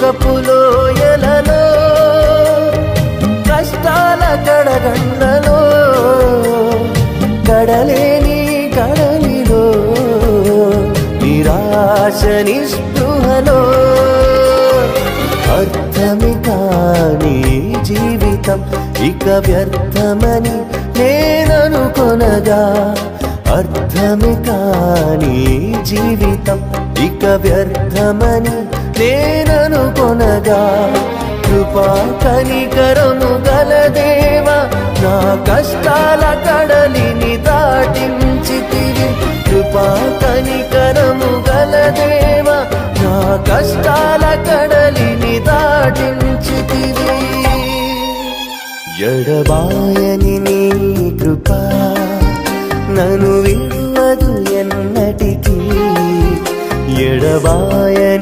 దుఃఖపు లోయలలో కష్టాల కడగండ్లలో కడలేని కడలిలో నిరాశ నిస్పృహలో అర్థమే కాని జీవితం ఇక వ్యర్థమని నేననుకొనగా అర్థమే కాని జీవితం ఇక వ్యర్థమని నేననుకొనగా కృపా కనికరము గల దేవా నా కష్టాల కడలిని దాటించితివి కృపా కనికరము గల దేవా నా కష్టాల కడలిని దాటించితివి ఎడబాయని నీ కృపా నన్ను విడువదు ఎన్నటికీ ఎడబాయని